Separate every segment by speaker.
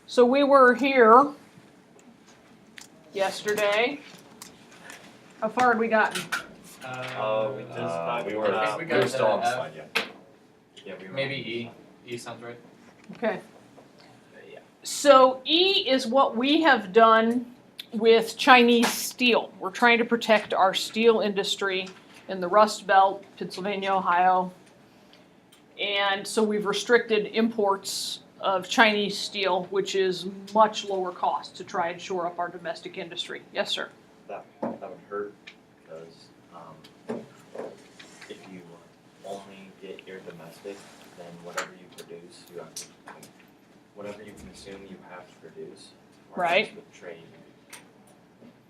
Speaker 1: So we were here yesterday. How far had we gotten?
Speaker 2: We just
Speaker 3: we were still on the slide yet. Yeah, we were.
Speaker 2: maybe E. E sounds right.
Speaker 1: Okay. So E is what we have done with Chinese steel. We're trying to protect our steel industry in the Rust Belt, Pennsylvania, Ohio. And so we've restricted imports of Chinese steel, which is much lower cost to try and shore up our domestic industry. Yes, sir?
Speaker 3: That would hurt because if you only get your domestic, then whatever you produce, you have to, whatever you consume, you have to produce.
Speaker 1: Right.
Speaker 3: With trade,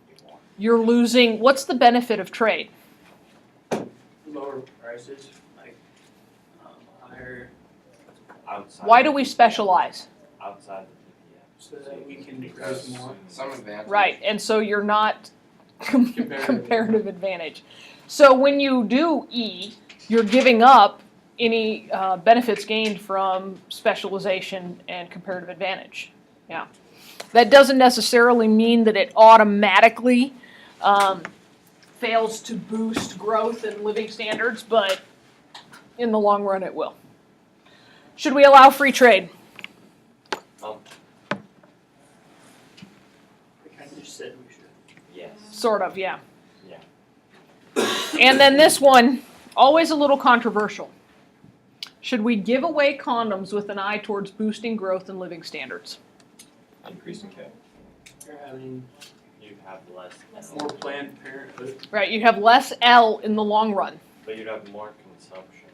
Speaker 3: you want.
Speaker 1: You're losing, what's the benefit of trade?
Speaker 4: Lower prices, like higher,
Speaker 3: Outside.
Speaker 1: Why do we specialize?
Speaker 3: Outside the PPM.
Speaker 4: so that we can produce more.
Speaker 5: Some advantage.
Speaker 1: Right, and so you're not comparative advantage. So when you do E, you're giving up any benefits gained from specialization and comparative advantage. Yeah. That doesn't necessarily mean that it automatically fails to boost growth and living standards, but in the long run it will. Should we allow free trade?
Speaker 4: I kind of just said we should.
Speaker 3: Yes.
Speaker 1: Sort of, yeah.
Speaker 3: Yeah.
Speaker 1: And then this one, always a little controversial. Should we give away condoms with an eye towards boosting growth and living standards?
Speaker 3: Increasing K.
Speaker 4: You're having
Speaker 3: You'd have less.
Speaker 4: more Planned Parenthood.
Speaker 1: Right, you have less L in the long run.
Speaker 3: But you'd have more consumption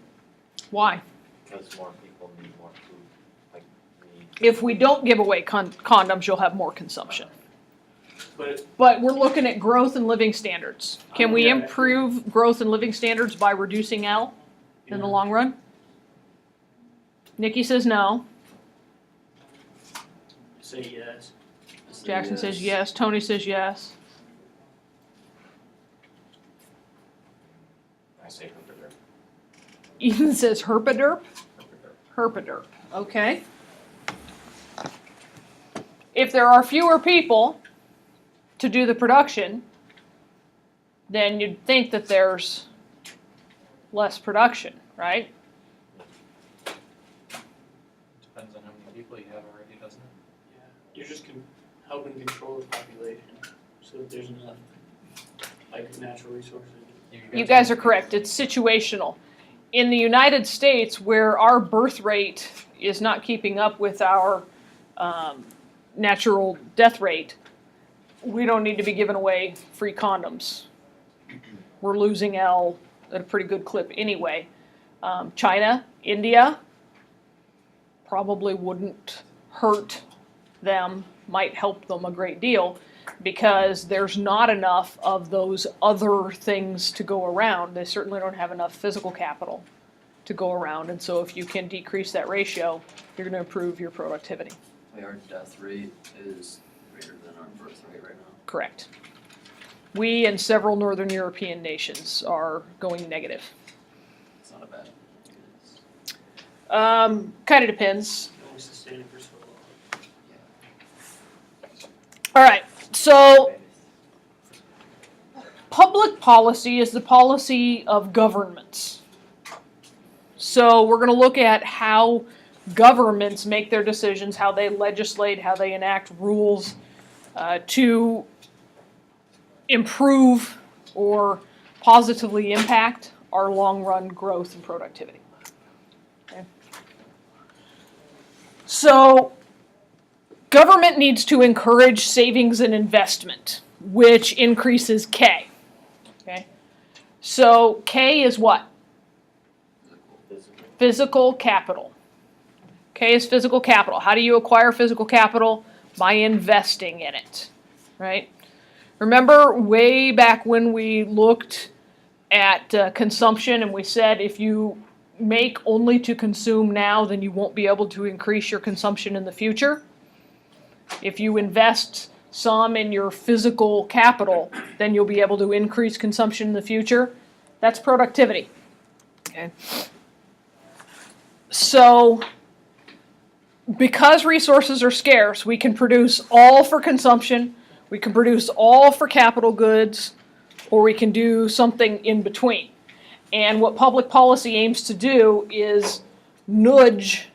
Speaker 1: Why?
Speaker 3: because more people need more food. Like need.
Speaker 1: If we don't give away condoms, you'll have more consumption.
Speaker 4: But
Speaker 1: But we're looking at growth and living standards. Can we
Speaker 4: Yeah.
Speaker 1: improve growth and living standards by reducing L in the long run? Nikki says no.
Speaker 4: say yes.
Speaker 1: Jackson says yes. Tony says yes.
Speaker 3: I say herpeder.
Speaker 1: Ethan says herpaderp. Herpaderp. Okay. If there are fewer people to do the production, then you'd think that there's less production, right?
Speaker 2: Depends on how many people you have already, doesn't it?
Speaker 4: Yeah. You're just helping control the population, so that there's enough, like natural resources.
Speaker 1: You guys are correct. It's situational. In the United States, where our birth rate is not keeping up with our natural death rate, we don't need to be giving away free condoms. We're losing L at a pretty good clip anyway. China, India, probably wouldn't hurt them, might help them a great deal, because there's not enough of those other things to go around. They certainly don't have enough physical capital to go around, and so if you can decrease that ratio, you're going to improve your productivity.
Speaker 5: Our death rate is greater than our birth rate right now.
Speaker 1: Correct. We and several Northern European nations are going negative.
Speaker 5: It's not a bad.
Speaker 1: Kind of depends.
Speaker 4: You only sustain it for so long.
Speaker 1: All right, so public policy is the policy of governments. So we're going to look at how governments make their decisions, how they legislate, how they enact rules to improve or positively impact our long-run growth and productivity. Okay. So government needs to encourage savings and investment, which increases K. Okay. So K is what? Physical capital. K is physical capital. How do you acquire physical capital? By investing in it, right? Remember way back when we looked at consumption and we said if you make only to consume now, then you won't be able to increase your consumption in the future. If you invest some in your physical capital, then you'll be able to increase consumption in the future. That's productivity. Okay. So because resources are scarce, we can produce all for consumption, we can produce all for capital goods, or we can do something in between. And what public policy aims to do is nudge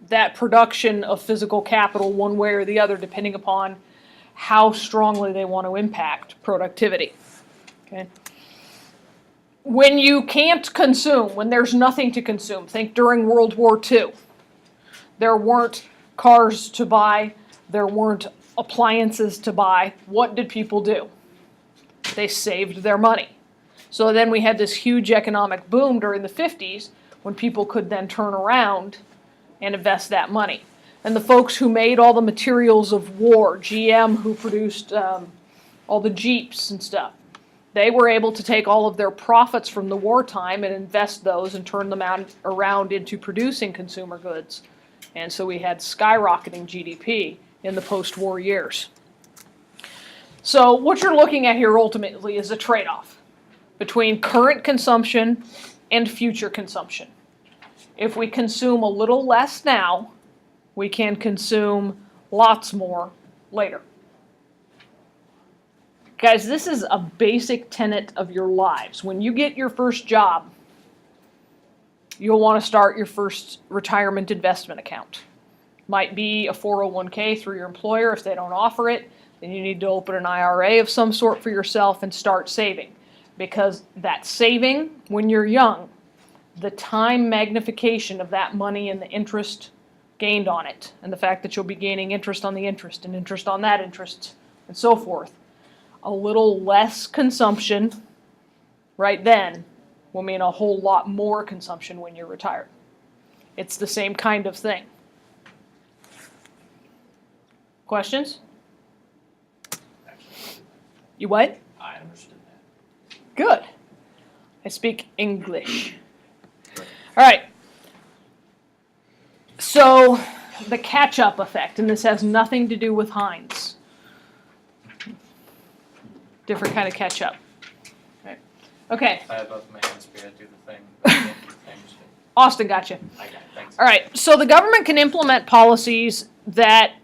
Speaker 1: that production of physical capital one way or the other, depending upon how strongly they want to impact productivity. Okay? When you can't consume, when there's nothing to consume, think during World War II. There weren't cars to buy, there weren't appliances to buy. What did people do? They saved their money. So then we had this huge economic boom during the 50s when people could then turn around and invest that money. And the folks who made all the materials of war, GM who produced all the Jeeps and stuff, they were able to take all of their profits from the wartime and invest those and turn them around into producing consumer goods. And so we had skyrocketing GDP in the post-war years. So what you're looking at here ultimately is a trade-off between current consumption and future consumption. If we consume a little less now, we can consume lots more later. Guys, this is a basic tenet of your lives. When you get your first job, you'll want to start your first retirement investment account. Might be a 401k through your employer. If they don't offer it, then you need to open an IRA of some sort for yourself and start saving. Because that saving, when you're young, the time magnification of that money and the interest gained on it, and the fact that you'll be gaining interest on the interest and interest on that interest, and so forth, a little less consumption right then will mean a whole lot more consumption when you're retired. It's the same kind of thing. Questions? You what?
Speaker 5: I understood that.
Speaker 1: Good. I speak English. All right. So the catch-up effect, and this has nothing to do with Heinz. Different kind of catch-up. Okay.
Speaker 2: I have both my hands free, I do the thing. but I can't do things.
Speaker 1: Austin, gotcha.
Speaker 2: I got it, thanks.
Speaker 1: All right. So the government can implement policies that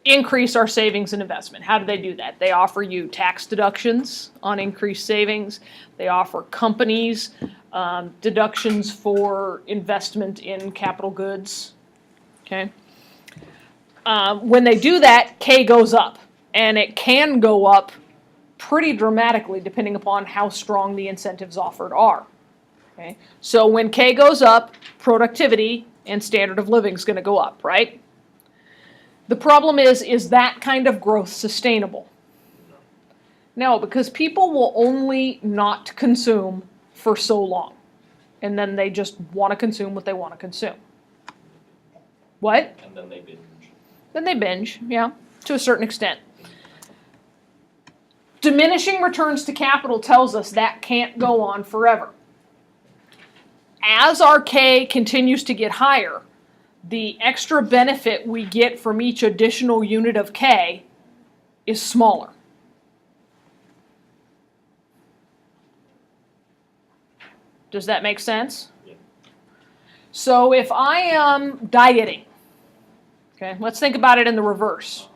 Speaker 1: increase our savings and investment. How do they do that? They offer you tax deductions on increased savings. They offer companies deductions for investment in capital goods. Okay. When they do that, K goes up, and it can go up pretty dramatically depending upon how strong the incentives offered are. Okay. So when K goes up, productivity and standard of living is going to go up, right? The problem is that kind of growth sustainable? No, because people will only not consume for so long. And then they just want to consume what they want to consume. What?
Speaker 3: And then they binge.
Speaker 1: Then they binge, yeah, to a certain extent. Diminishing returns to capital tells us that can't go on forever. As our K continues to get higher, the extra benefit we get from each additional unit of K is smaller. Does that make sense?
Speaker 3: Yeah.
Speaker 1: So if I am dieting, okay, let's think about it in the reverse.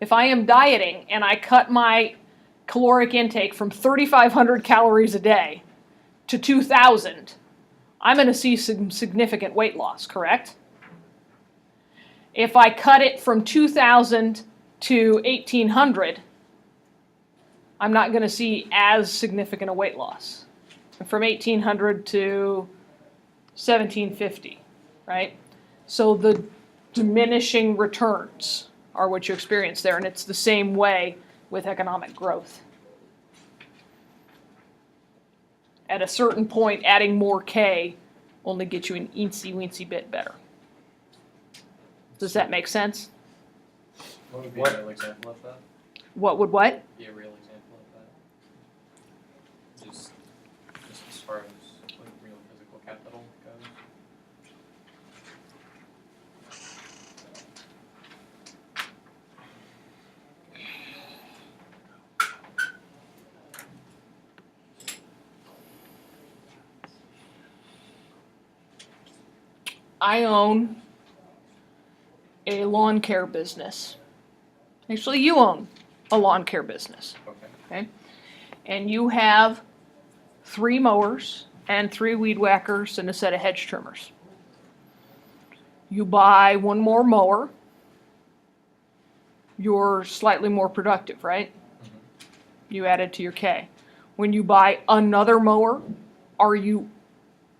Speaker 1: If I am dieting and I cut my caloric intake from 3,500 calories a day to 2,000, I'm going to see some significant weight loss, correct? If I cut it from 2,000 to 1,800, I'm not going to see as significant a weight loss. From 1,800 to 1,750, right? So the diminishing returns are what you experience there, and it's the same way with economic growth. At a certain point, adding more K only gets you an eensy-weensy bit better. Does that make sense?
Speaker 2: What would be
Speaker 3: What?
Speaker 2: a real example of that?
Speaker 1: What would what?
Speaker 2: Be a real example of that? Just as far as like real physical capital goes.
Speaker 1: I own a lawn care business. Actually, you own a lawn care business.
Speaker 2: Okay.
Speaker 1: And you have 3 mowers and 3 weed whackers and a set of hedge trimmers. You buy 1 more mower, you're slightly more productive, right? You added to your K. When you buy another mower, are you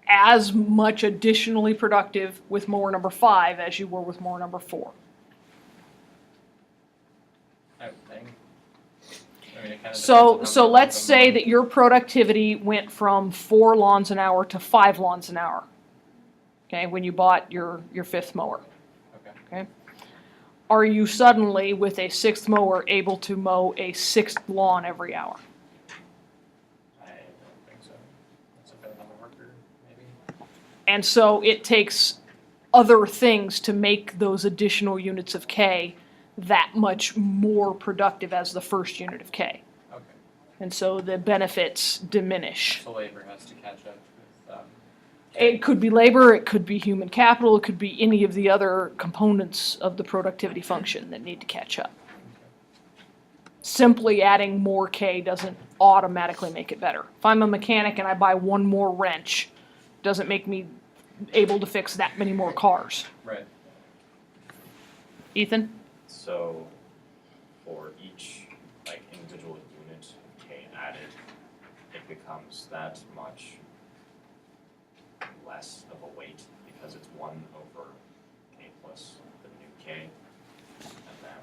Speaker 1: as much additionally productive with mower number 5 as you were with mower number 4?
Speaker 2: I would think. I mean, it kind of
Speaker 1: So let's say that your productivity went from 4 lawns an hour to 5 lawns an hour. Okay, when you bought your 5th mower.
Speaker 2: Okay.
Speaker 1: Are you suddenly, with a 6th mower, able to mow a 6th lawn every hour?
Speaker 2: I don't think so. That's a bit of a worker, maybe.
Speaker 1: And so it takes other things to make those additional units of K that much more productive as the first unit of K.
Speaker 2: Okay.
Speaker 1: And so the benefits diminish.
Speaker 2: So labor has to catch up with,
Speaker 1: It could be labor, it could be human capital, it could be any of the other components of the productivity function that need to catch up. Simply adding more K doesn't automatically make it better. If I'm a mechanic and I buy 1 more wrench, doesn't make me able to fix that many more cars.
Speaker 2: right.
Speaker 1: Ethan?
Speaker 3: So for each like individual unit K added, it becomes that much less of a weight because it's 1 over K plus the new K. And then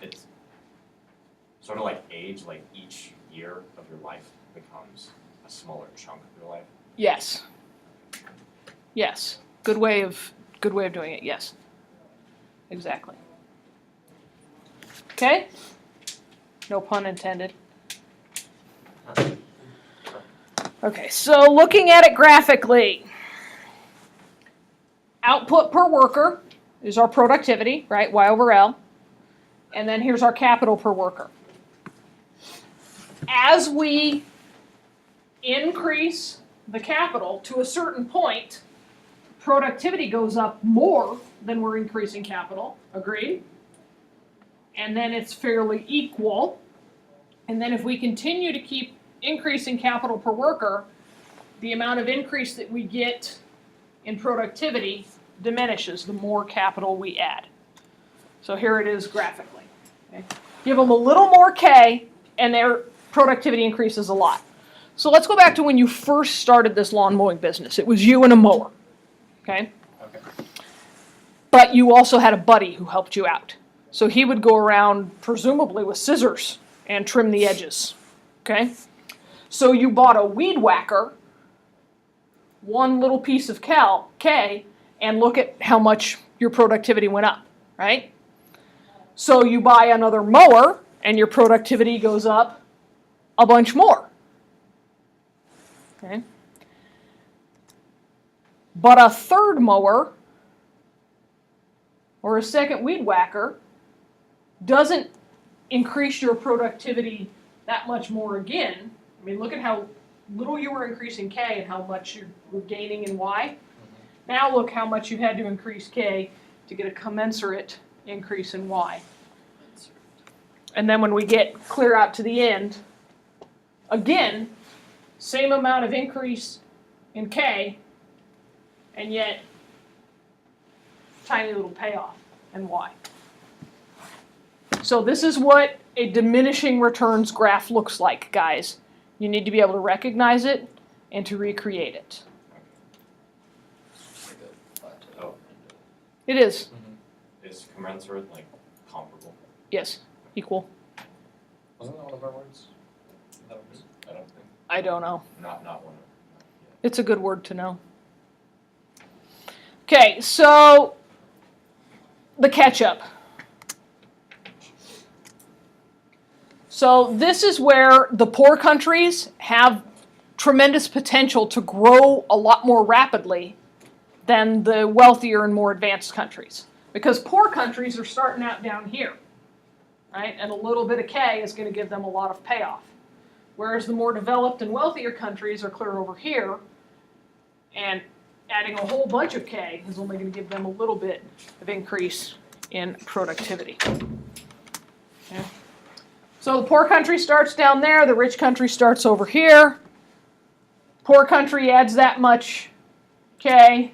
Speaker 3: it's sort of like age, like each year of your life becomes a smaller chunk of your life.
Speaker 1: Yes. Yes. Good way of doing it, yes. Exactly. Okay? No pun intended. Okay, so looking at it graphically, output per worker is our productivity, right? Y over L. And then here's our capital per worker. As we increase the capital to a certain point, productivity goes up more than we're increasing capital. Agreed? And then it's fairly equal. And then if we continue to keep increasing capital per worker, the amount of increase that we get in productivity diminishes the more capital we add. So here it is graphically. Okay? Give them a little more K and their productivity increases a lot. So let's go back to when you first started this lawn mowing business. It was you and a mower. Okay?
Speaker 2: Okay.
Speaker 1: But you also had a buddy who helped you out. So he would go around, presumably with scissors, and trim the edges. Okay? So you bought a weed whacker, 1 little piece of K, and look at how much your productivity went up, right? So you buy another mower, and your productivity goes up a bunch more. Okay? But a 3rd mower or a 2nd weed whacker doesn't increase your productivity that much more again. I mean, look at how little you were increasing K and how much you're gaining in Y. Now look how much you had to increase K to get a commensurate increase in Y. And then when we get clear out to the end, again, same amount of increase in K, and yet tiny little payoff in Y. So this is what a diminishing returns graph looks like, guys. You need to be able to recognize it and to recreate it.
Speaker 5: Like a plateau.
Speaker 3: Oh,
Speaker 1: It is,
Speaker 3: is commensurate like comparable?
Speaker 1: yes, equal.
Speaker 2: Wasn't that one of our words? That was, I don't think.
Speaker 1: I don't know.
Speaker 3: Not one of
Speaker 1: It's a good word to know. Okay, so the catch-up. So this is where the poor countries have tremendous potential to grow a lot more rapidly than the wealthier and more advanced countries. Because poor countries are starting out down here, right? And a little bit of K is going to give them a lot of payoff. Whereas the more developed and wealthier countries are clear over here, and adding a whole bunch of K is only going to give them a little bit of increase in productivity. Okay. So the poor country starts down there, the rich country starts over here. Poor country adds that much K.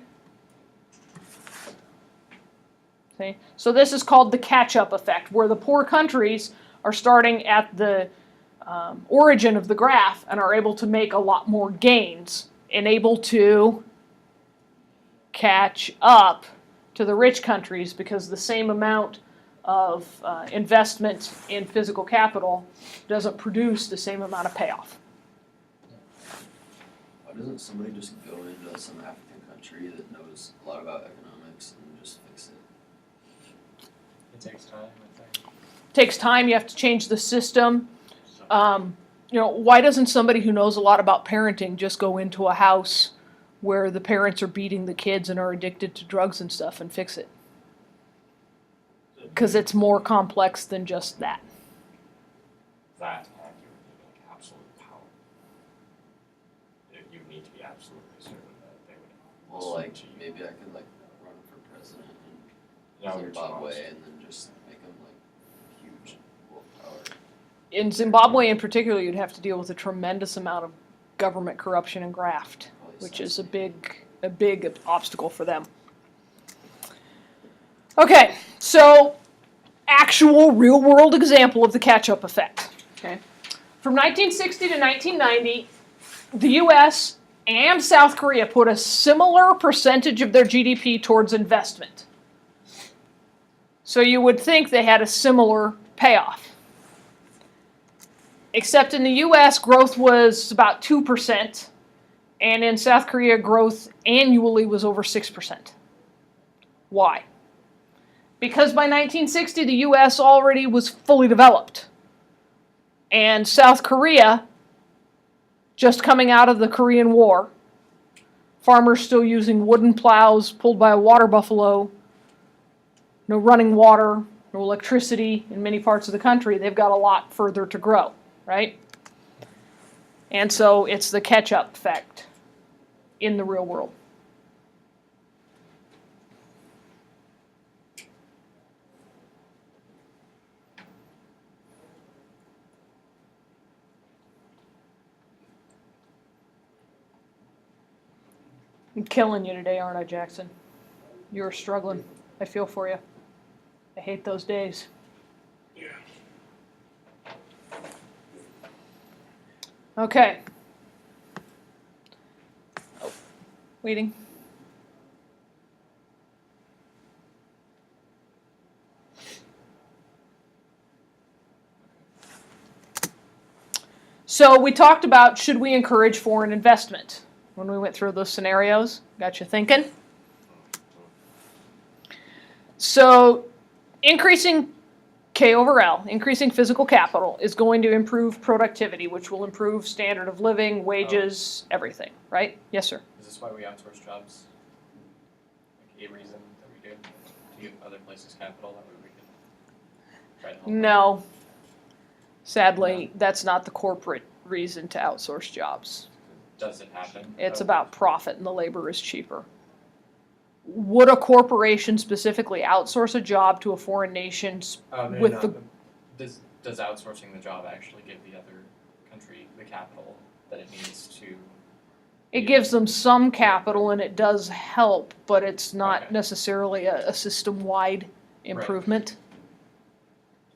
Speaker 1: See? So this is called the catch-up effect, where the poor countries are starting at the origin of the graph and are able to make a lot more gains and able to catch up to the rich countries because the same amount of investment in physical capital doesn't produce the same amount of payoff.
Speaker 5: Why doesn't somebody just go into some African country that knows a lot about economics and just fix it?
Speaker 2: It takes time, I think.
Speaker 1: Takes time, you have to change the system. Why doesn't somebody who knows a lot about parenting just go into a house where the parents are beating the kids and are addicted to drugs and stuff and fix it? Because it's more complex than just that.
Speaker 6: That and you would need like absolute power. You need to be absolutely certain that they would.
Speaker 5: Well, like,
Speaker 6: listen to you.
Speaker 5: maybe I could like run for president
Speaker 6: No,
Speaker 5: in
Speaker 6: you're too
Speaker 5: Zimbabwe
Speaker 6: honest.
Speaker 5: and then just make them like huge world power.
Speaker 1: In Zimbabwe in particular, you'd have to deal with a tremendous amount of government corruption and graft,
Speaker 5: Probably
Speaker 1: which is a
Speaker 5: sensitive.
Speaker 1: big obstacle for them. Okay, so actual real-world example of the catch-up effect. Okay, from 1960 to 1990, the U.S. and South Korea put a similar percentage of their GDP towards investment. So you would think they had a similar payoff. Except in the U.S., growth was about 2%, and in South Korea, growth annually was over 6%. Why? Because by 1960, the U.S. already was fully developed. And South Korea, just coming out of the Korean War, farmers still using wooden plows pulled by a water buffalo, no running water, no electricity in many parts of the country. They've got a lot further to grow, right? And so it's the catch-up effect in the real world. I'm killing you today, aren't I, Jackson? You're struggling. I feel for you. I hate those days.
Speaker 6: Yeah.
Speaker 1: Okay. Oh, waiting. So we talked about should we encourage foreign investment when we went through those scenarios. Got you thinking? So increasing K over L, increasing physical capital, is going to improve productivity, which will improve standard of living, wages, everything, right? Yes, sir.
Speaker 2: Is this why we outsource jobs? Like a reason that we do? To give other places capital that way we can try to help them?
Speaker 1: No. Sadly, that's not the corporate reason to outsource jobs.
Speaker 2: Does it happen?
Speaker 1: It's
Speaker 2: Oh,
Speaker 1: about profit and the labor is cheaper. Would a corporation specifically outsource a job to a foreign nation
Speaker 2: maybe
Speaker 1: with
Speaker 2: not,
Speaker 1: the-
Speaker 2: but does outsourcing the job actually give the other country the capital that it needs to?
Speaker 1: It gives them some capital and it does help, but it's not
Speaker 2: Okay.
Speaker 1: necessarily a system-wide improvement.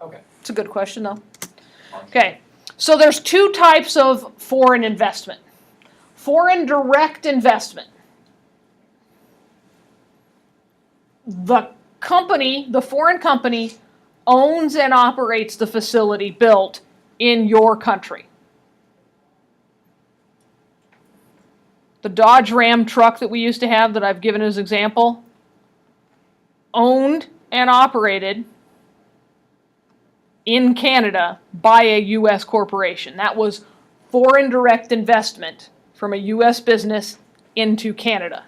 Speaker 2: Okay.
Speaker 1: It's a good question, though. Okay, so there's two types of foreign investment. Foreign direct investment. The company, the foreign company, owns and operates the facility built in your country. The Dodge Ram truck that we used to have that I've given as an example, owned and operated in Canada by a U.S. corporation. That was foreign direct investment from a U.S. business into Canada.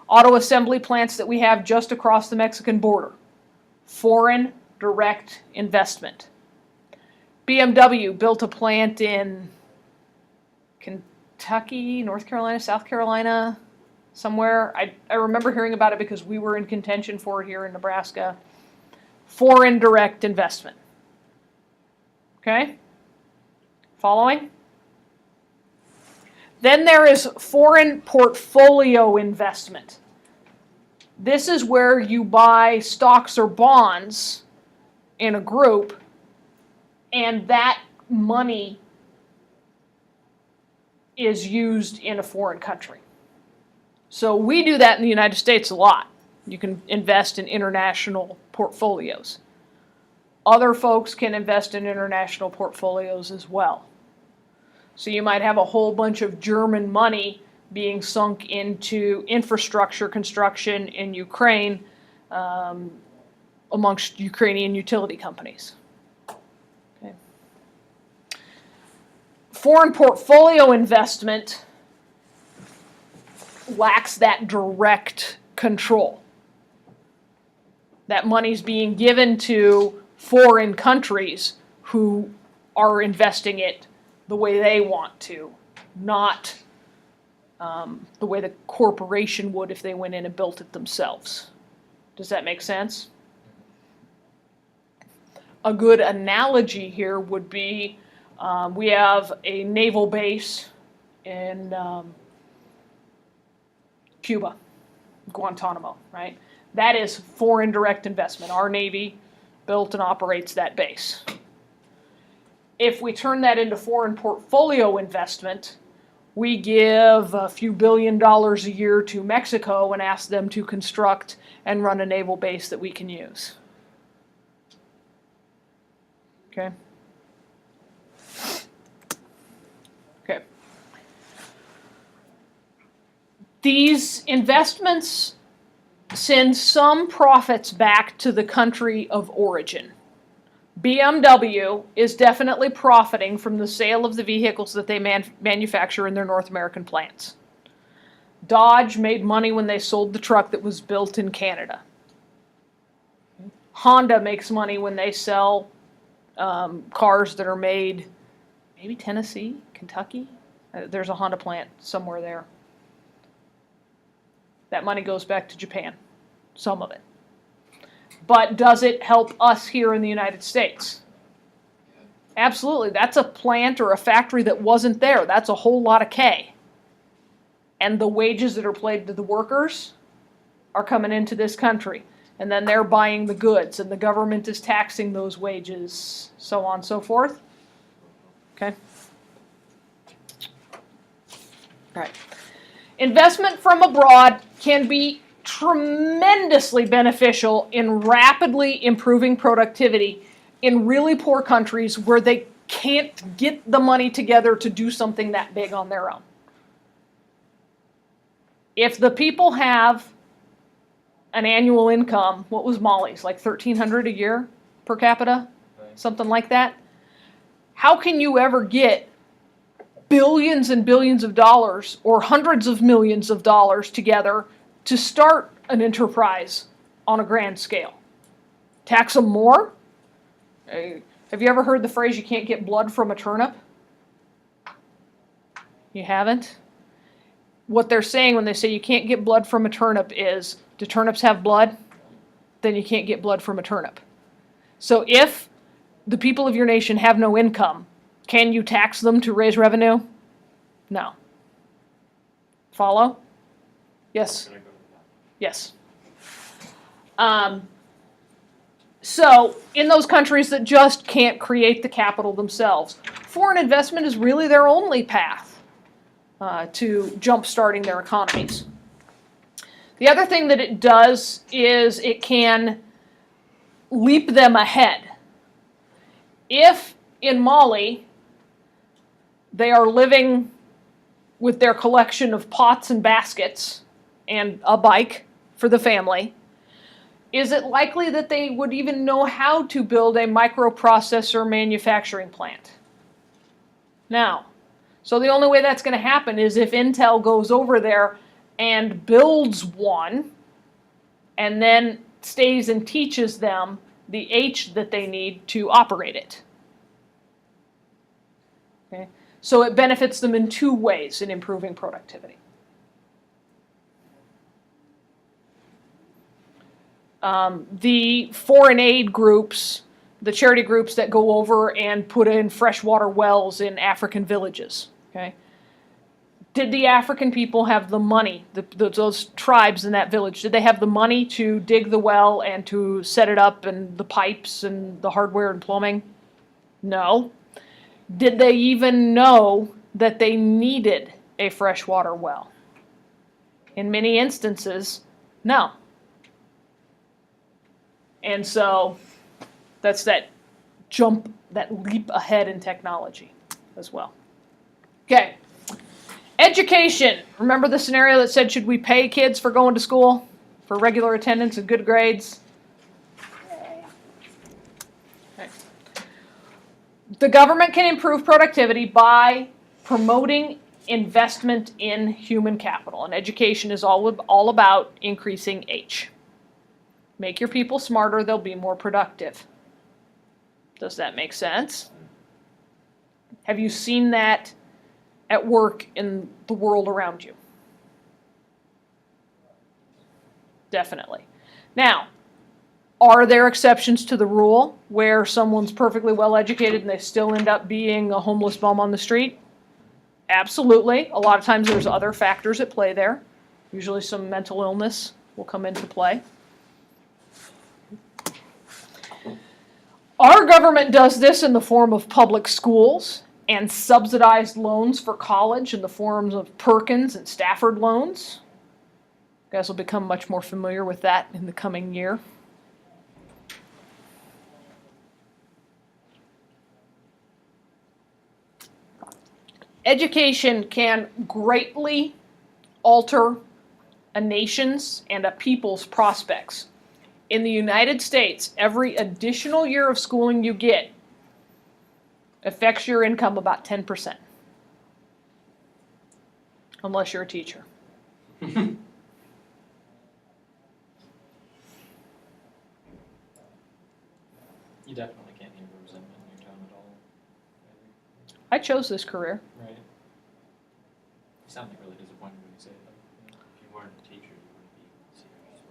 Speaker 1: Auto assembly plants that we have just across the Mexican border, foreign direct investment. BMW built a plant in Kentucky, North Carolina, South Carolina, somewhere. I remember hearing about it because we were in contention for it here in Nebraska. Foreign direct investment. Okay? Following? Then there is foreign portfolio investment. This is where you buy stocks or bonds in a group, and that money is used in a foreign country. So we do that in the United States a lot. You can invest in international portfolios. Other folks can invest in international portfolios as well. So you might have a whole bunch of German money being sunk into infrastructure construction in Ukraine amongst Ukrainian utility companies. Okay. Foreign portfolio investment lacks that direct control. That money's being given to foreign countries who are investing it the way they want to, not the way the corporation would if they went in and built it themselves. Does that make sense? A good analogy here would be we have a naval base in Cuba, Guantanamo, right? That is foreign direct investment. Our Navy built and operates that base. If we turn that into foreign portfolio investment, we give a few $1 billion a year to Mexico and ask them to construct and run a naval base that we can use. Okay? Okay. These investments send some profits back to the country of origin. BMW is definitely profiting from the sale of the vehicles that they manufacture in their North American plants. Dodge made money when they sold the truck that was built in Canada. Honda makes money when they sell cars that are made, maybe Tennessee, Kentucky. There's a Honda plant somewhere there. That money goes back to Japan, some of it. But does it help us here in the United States? Absolutely. That's a plant or a factory that wasn't there. That's a whole lot of K. And the wages that are paid to the workers are coming into this country. And then they're buying the goods, and the government is taxing those wages, so on and so forth. Okay? All right. Investment from abroad can be tremendously beneficial in rapidly improving productivity in really poor countries where they can't get the money together to do something that big on their own. If the people have an annual income, what was Molly's, like $1,300 a year per capita? Something like that. How can you ever get billions and billions of dollars or hundreds of millions of dollars together to start an enterprise on a grand scale? Tax them more? Have you ever heard the phrase, you can't get blood from a turnip? You haven't? What they're saying when they say you can't get blood from a turnip is, do turnips have blood? Then you can't get blood from a turnip. So if the people of your nation have no income, can you tax them to raise revenue? No. Follow? Yes? Yes. So in those countries that just can't create the capital themselves, foreign investment is really their only path to jump-starting their economies. The other thing that it does is it can leap them ahead. If in Mali they are living with their collection of pots and baskets and a bike for the family, is it likely that they would even know how to build a microprocessor manufacturing plant? Now, so the only way that's going to happen is if Intel goes over there and builds one and then stays and teaches them the H that they need to operate it. Okay? So it benefits them in two ways in improving productivity. The foreign aid groups, the charity groups that go over and put in freshwater wells in African villages, okay? Did the African people have the money, those tribes in that village, did they have the money to dig the well and to set it up and the pipes and the hardware and plumbing? No. Did they even know that they needed a freshwater well? In many instances, no. And so that's that jump, that leap ahead in technology as well. Okay. Education. Remember the scenario that said, should we pay kids for going to school? For regular attendance and good grades? Okay. The government can improve productivity by promoting investment in human capital. And education is all about increasing H. Make your people smarter, they'll be more productive. Does that make sense? Have you seen that at work in the world around you? Definitely. Now, are there exceptions to the rule where someone's perfectly well educated and they still end up being a homeless bum on the street? Absolutely. A lot of times there's other factors at play there. Usually some mental illness will come into play. Our government does this in the form of public schools and subsidized loans for college in the forms of Perkins and Stafford loans. You guys will become much more familiar with that in the coming year. Education can greatly alter a nation's and a people's prospects. In the United States, every additional year of schooling you get affects your income about 10%. Unless you're a teacher.
Speaker 2: You definitely can't hear the resentment in your tone at all.
Speaker 1: I chose this career.
Speaker 2: Right. You sound like really disappointed when you say that.
Speaker 3: If you weren't a teacher, you wouldn't be serious.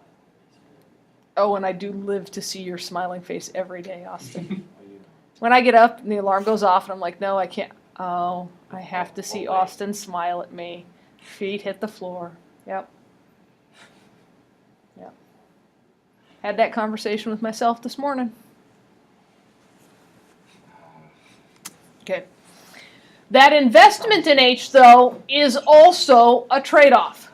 Speaker 1: Oh, and I do live to see your smiling face every day, Austin.
Speaker 3: Well, you know.
Speaker 1: When I get up and the alarm goes off and I'm like, no, I can't. Oh, I have to see Austin smile at me. Feet hit the floor. Yep. Yep. Had that conversation with myself this morning. Okay. That investment in H, though, is also a trade-off.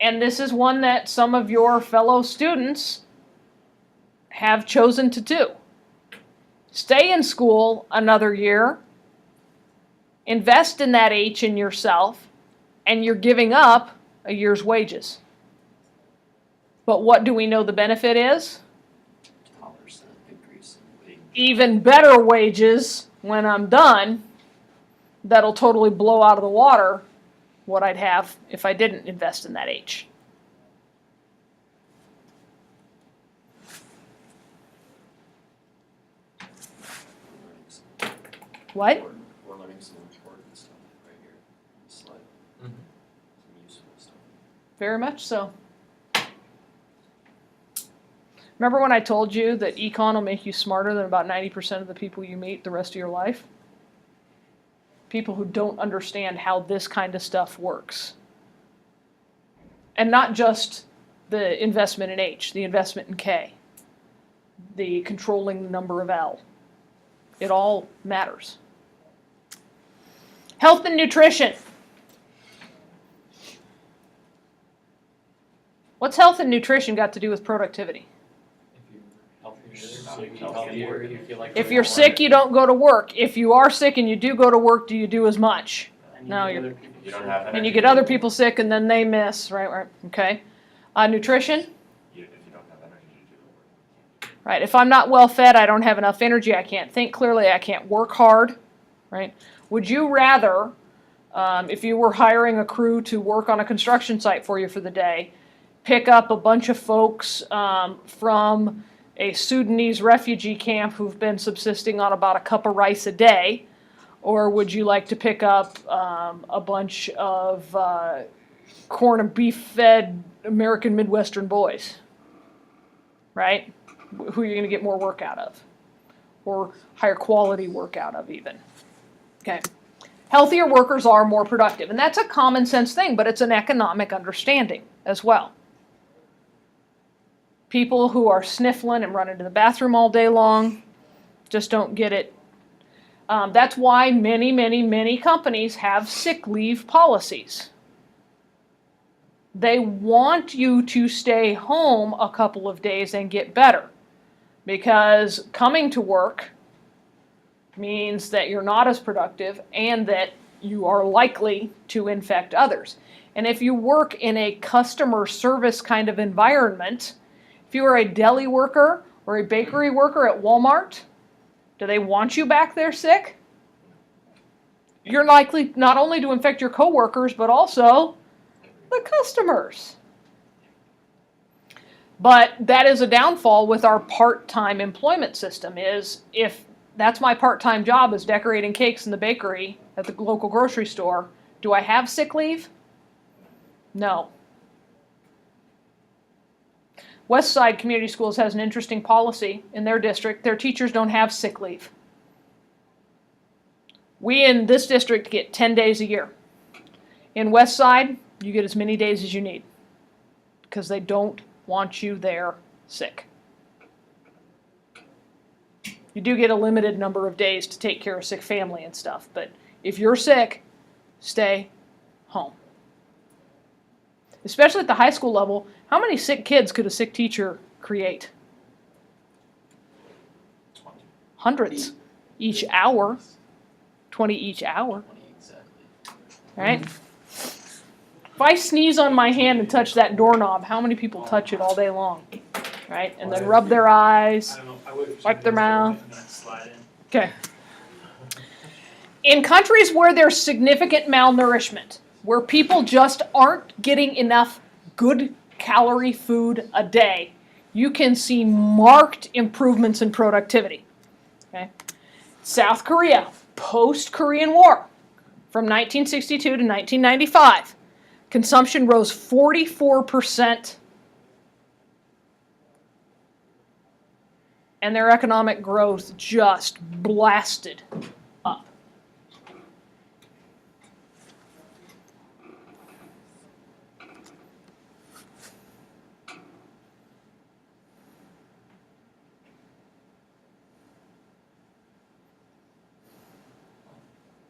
Speaker 1: And this is one that some of your fellow students have chosen to do. Stay in school another year, invest in that H in yourself, and you're giving up a year's wages. But what do we know the benefit is?
Speaker 5: 12% increase in wage.
Speaker 1: Even better wages when I'm done. That'll totally blow out of the water what I'd have if I didn't invest in that H. What?
Speaker 5: We're learning some important stuff right here. It's like
Speaker 2: Mhm.
Speaker 5: some useful stuff.
Speaker 1: Very much so. Remember when I told you that econ will make you smarter than about 90% of the people you meet the rest of your life? People who don't understand how this kind of stuff works. And not just the investment in H, the investment in K, the controlling the number of L. It all matters. Health and nutrition. What's health and nutrition got to do with productivity?
Speaker 2: If you're healthier, you feel like
Speaker 1: If you're sick, you don't go to work. If you are sick and you do go to work, do you do as much?
Speaker 4: And
Speaker 1: No,
Speaker 4: you
Speaker 1: you're-
Speaker 4: get other people
Speaker 3: You don't
Speaker 4: sick.
Speaker 3: have
Speaker 1: And
Speaker 3: energy.
Speaker 1: you get other people sick and then they miss, right, okay. Nutrition,
Speaker 3: If you don't have energy to do the work.
Speaker 1: right, if I'm not well fed, I don't have enough energy, I can't think clearly, I can't work hard, right? Would you rather, if you were hiring a crew to work on a construction site for you for the day, pick up a bunch of folks from a Sudanese refugee camp who've been subsisting on about a cup of rice a day? Or would you like to pick up a bunch of corn and beef fed American Midwestern boys, right? Who are you going to get more work out of? Or higher quality work out of even. Okay. Healthier workers are more productive. And that's a common sense thing, but it's an economic understanding as well. People who are sniffling and running to the bathroom all day long just don't get it. That's why many companies have sick leave policies. They want you to stay home a couple of days and get better. Because coming to work means that you're not as productive and that you are likely to infect others. And if you work in a customer service kind of environment, if you are a deli worker or a bakery worker at Walmart, do they want you back there sick? You're likely not only to infect your coworkers, but also the customers. But that is a downfall with our part-time employment system, is if that's my part-time job is decorating cakes in the bakery at the local grocery store, do I have sick leave? No. Westside Community Schools has an interesting policy in their district. Their teachers don't have sick leave. We in this district get 10 days a year. In Westside, you get as many days as you need because they don't want you there sick. You do get a limited number of days to take care of sick family and stuff, but if you're sick, stay home. Especially at the high school level, how many sick kids could a sick teacher create?
Speaker 6: 20.
Speaker 1: Hundreds each hour. 20 each hour.
Speaker 5: 20 exactly.
Speaker 1: Right? If I sneeze on my hand and touch that doorknob, how many people touch it all day long? Right? And then rub their eyes.
Speaker 4: I don't know, I wait for
Speaker 1: Wipe their
Speaker 4: somebody
Speaker 1: mouth.
Speaker 4: to start and then slide in.
Speaker 1: Okay. In countries where there's significant malnourishment, where people just aren't getting enough good calorie food a day, you can see marked improvements in productivity. Okay? South Korea, post-Korean War, from 1962 to 1995, consumption rose 44%. And their economic growth just blasted up.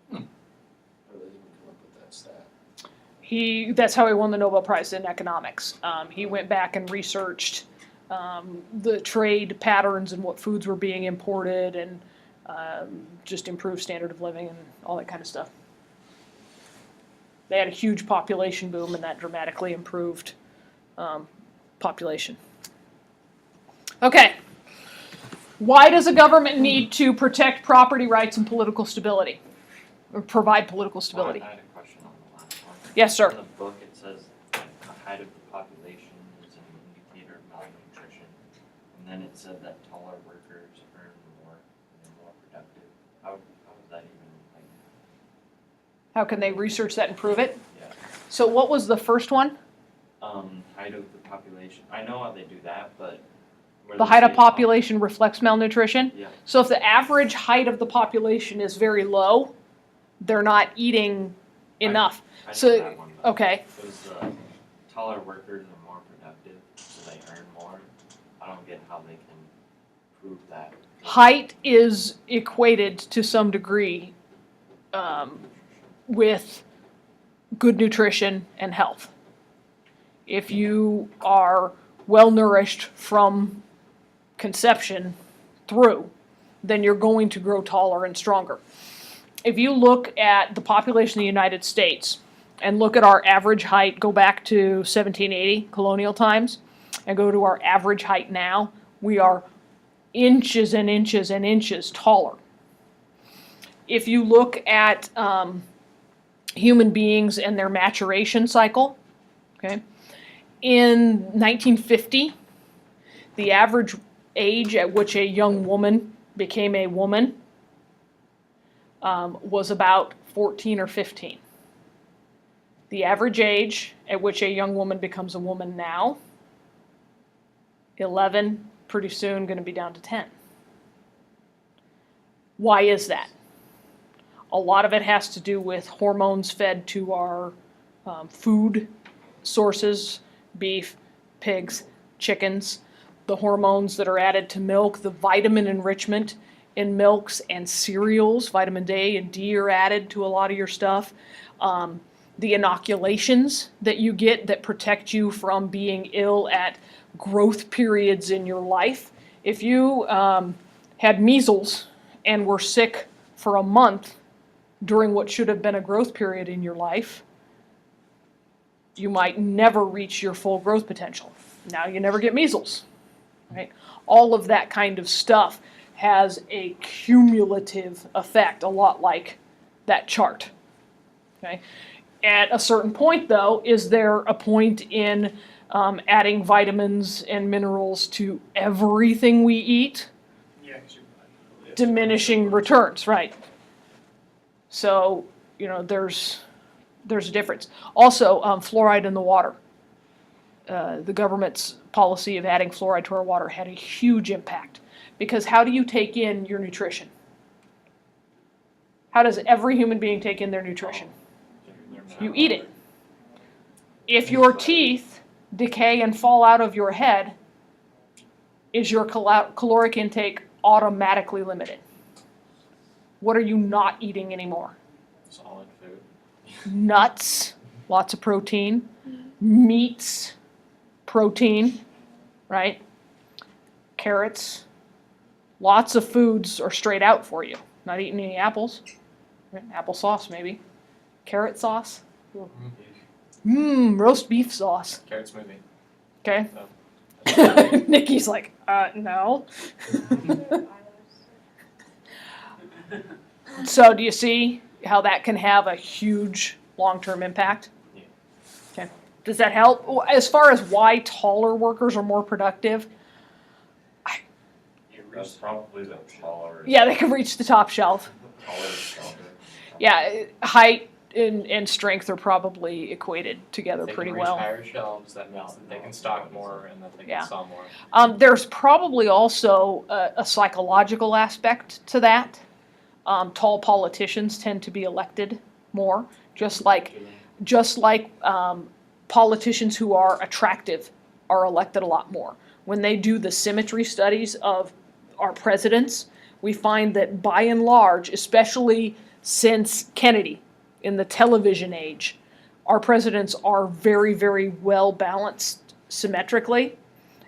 Speaker 5: How did they even come up with that stat?
Speaker 1: That's how he won the Nobel Prize in economics. He went back and researched the trade patterns and what foods were being imported and just improved standard of living and all that kind of stuff. They had a huge population boom and that dramatically improved population. Okay. Why does a government need to protect property rights and political stability? Or provide political stability?
Speaker 3: Well, I had a question on the last one.
Speaker 1: Yes, sir.
Speaker 3: In the book, it says that the height of the population is an indicator of malnutrition. And then it said that taller workers earn more and they're more productive. How is that even like?
Speaker 1: How can they research that and prove it?
Speaker 3: Yeah.
Speaker 1: So what was the first one?
Speaker 3: Height of the population. I know how they do that, but where
Speaker 1: The
Speaker 3: they
Speaker 1: height of
Speaker 3: say
Speaker 1: population reflects malnutrition?
Speaker 3: Yeah.
Speaker 1: So if the average height of the population is very low, they're not eating enough.
Speaker 3: I know
Speaker 1: So,
Speaker 3: that one, though.
Speaker 1: okay,
Speaker 3: It was taller workers are more productive, so they earn more. I don't get how they can prove that.
Speaker 1: height is equated to some degree with good nutrition and health. If you are well nourished from conception through, then you're going to grow taller and stronger. If you look at the population of the United States and look at our average height, go back to 1780, colonial times, and go to our average height now, we are inches and inches and inches taller. If you look at human beings and their maturation cycle, okay, in 1950, the average age at which a young woman became a woman was about 14 or 15. The average age at which a young woman becomes a woman now, 11, pretty soon going to be down to 10. Why is that? A lot of it has to do with hormones fed to our food sources, beef, pigs, chickens, the hormones that are added to milk, the vitamin enrichment in milks and cereals, vitamin A and D are added to a lot of your stuff. The inoculations that you get that protect you from being ill at growth periods in your life. If you had measles and were sick for a month during what should have been a growth period in your life, you might never reach your full growth potential. Now you never get measles, right? All of that kind of stuff has a cumulative effect, a lot like that chart, okay? At a certain point, though, is there a point in adding vitamins and minerals to everything we eat?
Speaker 4: Yeah, 'cause you're
Speaker 1: Diminishing returns, right? So, you know, there's a difference. Also, fluoride in the water. The government's policy of adding fluoride to our water had a huge impact. Because how do you take in your nutrition? How does every human being take in their nutrition? You eat it. If your teeth decay and fall out of your head, is your caloric intake automatically limited? What are you not eating anymore?
Speaker 2: Solid food.
Speaker 1: Nuts, lots of protein. Meats, protein, right? Carrots. Lots of foods are straight out for you. Not eating any apples. Applesauce, maybe. Carrot sauce. Roast beef sauce.
Speaker 2: Carrot smoothie.
Speaker 1: Okay.
Speaker 2: So,
Speaker 1: Nikki's like, no. So do you see how that can have a huge long-term impact?
Speaker 2: Yeah.
Speaker 1: Okay. Does that help? As far as why taller workers are more productive,
Speaker 6: That's probably the taller.
Speaker 1: yeah, they can reach the top shelf.
Speaker 6: Taller, stronger.
Speaker 1: Yeah, height and strength are probably equated together
Speaker 2: if they
Speaker 1: pretty
Speaker 2: can reach
Speaker 1: well.
Speaker 2: higher shelves, that means that they can stock more and that they
Speaker 1: Yeah.
Speaker 2: can sell more.
Speaker 1: There's probably also a psychological aspect to that. Tall politicians tend to be elected more, just like politicians who are attractive are elected a lot more. When they do the symmetry studies of our presidents, we find that by and large, especially since Kennedy in the television age, our presidents are very, very well balanced symmetrically.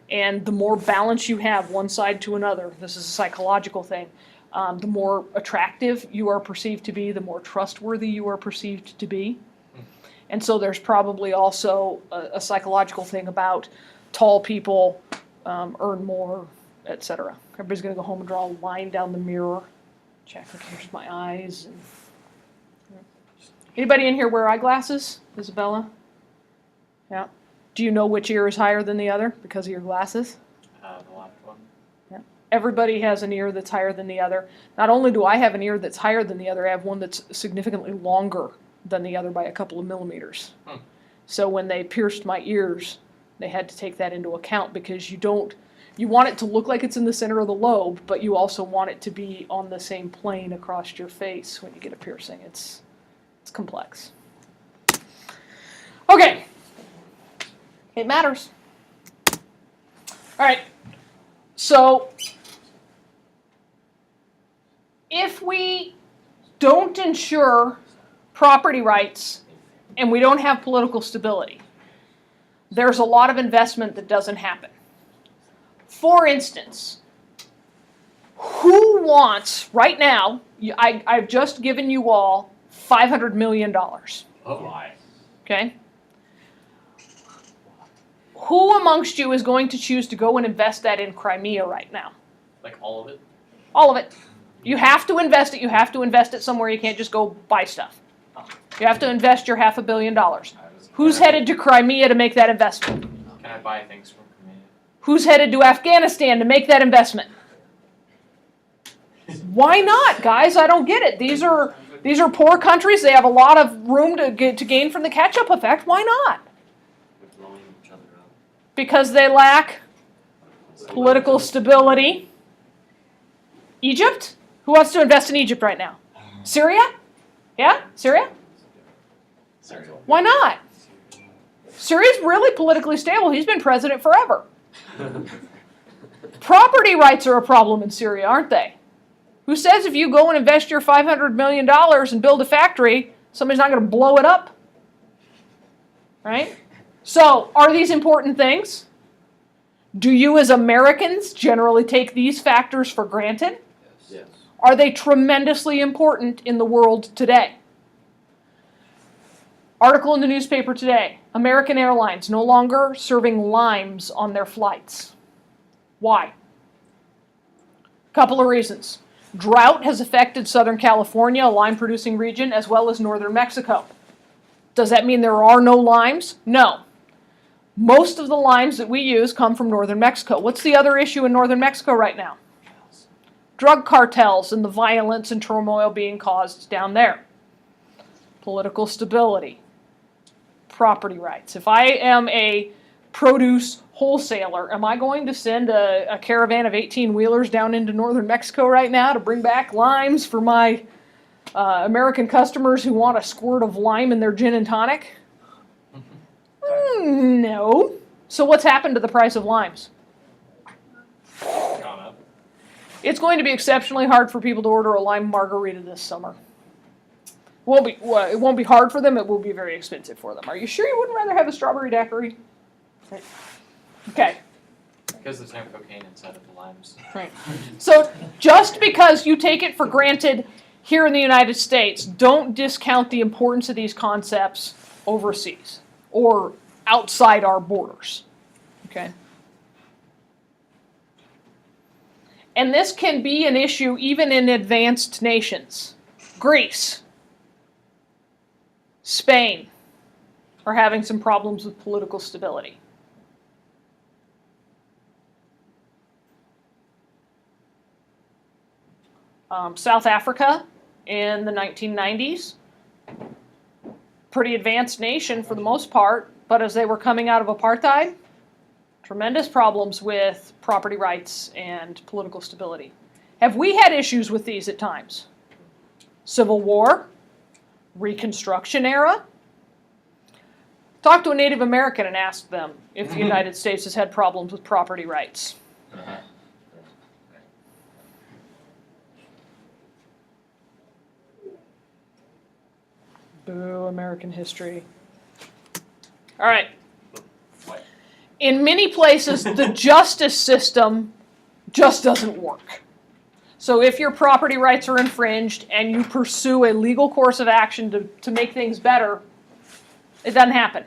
Speaker 1: And the more balance you have one side to another, this is a psychological thing, the more attractive you are perceived to be, the more trustworthy you are perceived to be. And so there's probably also a psychological thing about tall people earn more, etc. Everybody's going to go home and draw a line down the mirror. Check, okay, here's my eyes. Anybody in here wear eyeglasses? Isabella? Yeah. Do you know which ear is higher than the other because of your glasses?
Speaker 2: The left one.
Speaker 1: Everybody has an ear that's higher than the other. Not only do I have an ear that's higher than the other, I have one that's significantly longer than the other by a couple of millimeters. So when they pierced my ears, they had to take that into account because you want it to look like it's in the center of the lobe, but you also want it to be on the same plane across your face when you get a piercing. It's complex. Okay. It matters. All right. So if we don't ensure property rights and we don't have political stability, there's a lot of investment that doesn't happen. For instance, who wants, right now, I've just given you all $500 million,
Speaker 2: Oh my.
Speaker 1: okay? Who amongst you is going to choose to go and invest that in Crimea right now?
Speaker 2: Like all of it?
Speaker 1: All of it. You have to invest it. You have to invest it somewhere. You can't just go buy stuff. You have to invest your $500 million. Who's headed to Crimea to make that investment?
Speaker 2: Can I buy things from Crimea?
Speaker 1: Who's headed to Afghanistan to make that investment? Why not, guys? I don't get it. These are These are poor countries. They have a lot of room to gain from the catch-up effect. Why not?
Speaker 5: We're blowing each other up.
Speaker 1: Because they lack political stability. Egypt? Who wants to invest in Egypt right now? Syria? Yeah? Syria? Why not? Syria's really politically stable. He's been president forever. Property rights are a problem in Syria, aren't they? Who says if you go and invest your $500 million and build a factory, somebody's not going to blow it up? Right? So, are these important things? Do you as Americans generally take these factors for granted?
Speaker 3: Yes.
Speaker 1: Are they tremendously important in the world today? Article in the newspaper today. American Airlines no longer serving limes on their flights. Why? Couple of reasons. Drought has affected Southern California, a lime-producing region, as well as northern Mexico. Does that mean there are no limes? No. Most of the limes that we use come from northern Mexico. What's the other issue in northern Mexico right now? Drug cartels and the violence and turmoil being caused down there. Political stability. Property rights. If I am a produce wholesaler, am I going to send a caravan of 18-wheelers down into northern Mexico right now to bring back limes for my American customers who want a squirt of lime in their gin and tonic? No. So what's happened to the price of limes?
Speaker 2: Gone up.
Speaker 1: It's going to be exceptionally hard for people to order a lime margarita this summer. It won't be hard for them, it will be very expensive for them. Are you sure you wouldn't rather have a strawberry daiquiri? Okay.
Speaker 2: Because there's no cocaine inside of the limes.
Speaker 1: Right. So just because you take it for granted here in the United States, don't discount the importance of these concepts overseas or outside our borders. Okay? And this can be an issue even in advanced nations. Greece, Spain are having some problems with political stability. South Africa in the 1990s, pretty advanced nation for the most part, but as they were coming out of apartheid, tremendous problems with property rights and political stability. Have we had issues with these at times? Civil War, Reconstruction era. Talk to a Native American and ask them if the United States has had problems with property rights. Boo, American history. All right. In many places, the justice system just doesn't work. So if your property rights are infringed and you pursue a legal course of action to make things better, it doesn't happen.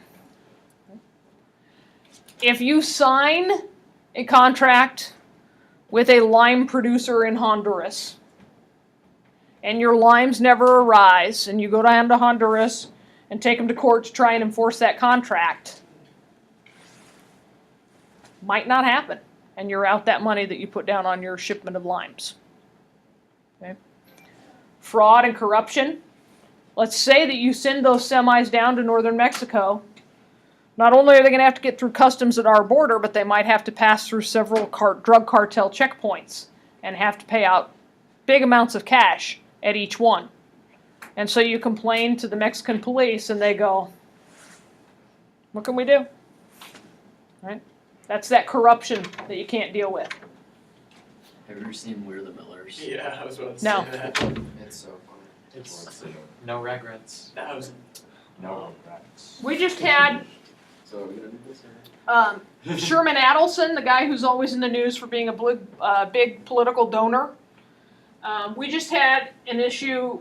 Speaker 1: If you sign a contract with a lime producer in Honduras, and your limes never arise, and you go down to Honduras and take them to court to try and enforce that contract, might not happen, and you're out that money that you put down on your shipment of limes. Okay. Fraud and corruption. Let's say that you send those semis down to northern Mexico. Not only are they going to have to get through customs at our border, but they might have to pass through several drug cartel checkpoints and have to pay out big amounts of cash at each one. And so you complain to the Mexican police and they go, what can we do? Right? That's that corruption that you can't deal with.
Speaker 5: Have you ever seen We're the Millers?
Speaker 4: Yeah, I was about to
Speaker 1: No.
Speaker 4: say that.
Speaker 5: It's so funny.
Speaker 2: It's no regrets.
Speaker 4: That was
Speaker 6: No regrets.
Speaker 1: We just had
Speaker 5: So are we gonna do this or?
Speaker 1: Sherman Adelson, the guy who's always in the news for being a big political donor. We just had an issue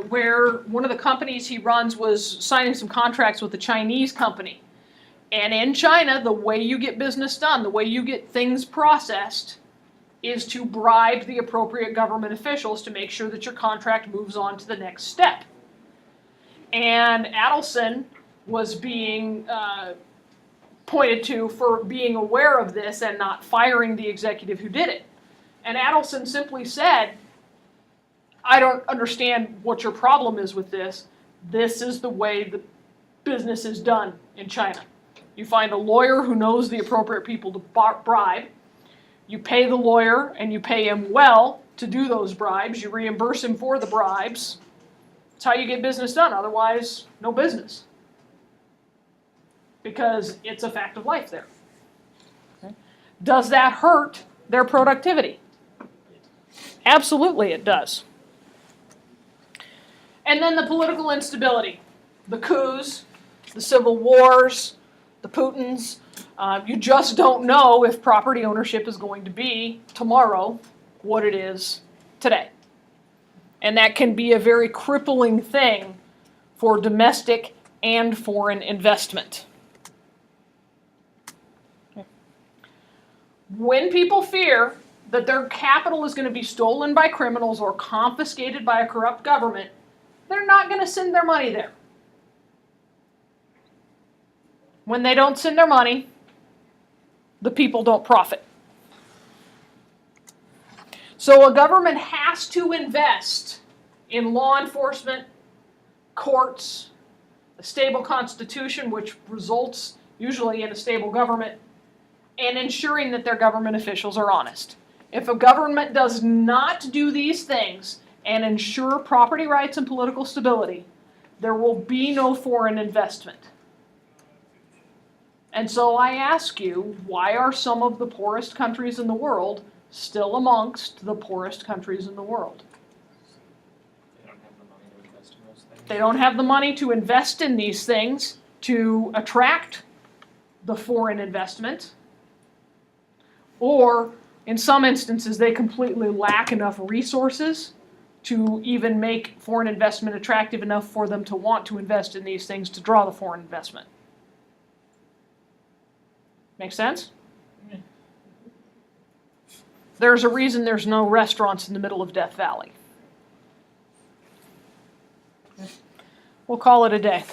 Speaker 1: where one of the companies he runs was signing some contracts with a Chinese company. And in China, the way you get business done, the way you get things processed, is to bribe the appropriate government officials to make sure that your contract moves on to the next step. And Adelson was being pointed to for being aware of this and not firing the executive who did it. And Adelson simply said, I don't understand what your problem is with this. This is the way the business is done in China. You find a lawyer who knows the appropriate people to bribe. You pay the lawyer and you pay him well to do those bribes. You reimburse him for the bribes. That's how you get business done. Otherwise, no business. Because it's a fact of life there. Okay. Does that hurt their productivity? Absolutely it does. And then the political instability, the coups, the civil wars, the Putins. You just don't know if property ownership is going to be tomorrow what it is today. And that can be a very crippling thing for domestic and foreign investment. When people fear that their capital is going to be stolen by criminals or confiscated by a corrupt government, they're not going to send their money there. When they don't send their money, the people don't profit. So a government has to invest in law enforcement, courts, a stable constitution, which results usually in a stable government, and ensuring that their government officials are honest. If a government does not do these things and ensure property rights and political stability, there will be no foreign investment. And so I ask you, why are some of the poorest countries in the world still amongst the poorest countries in the world?
Speaker 2: They don't have the money to invest in those things.
Speaker 1: They don't have the money to invest in these things to attract the foreign investment, or in some instances they completely lack enough resources to even make foreign investment attractive enough for them to want to invest in these things to draw the foreign investment. Make sense? There's a reason there's no restaurants in the middle of Death Valley. We'll call it a day.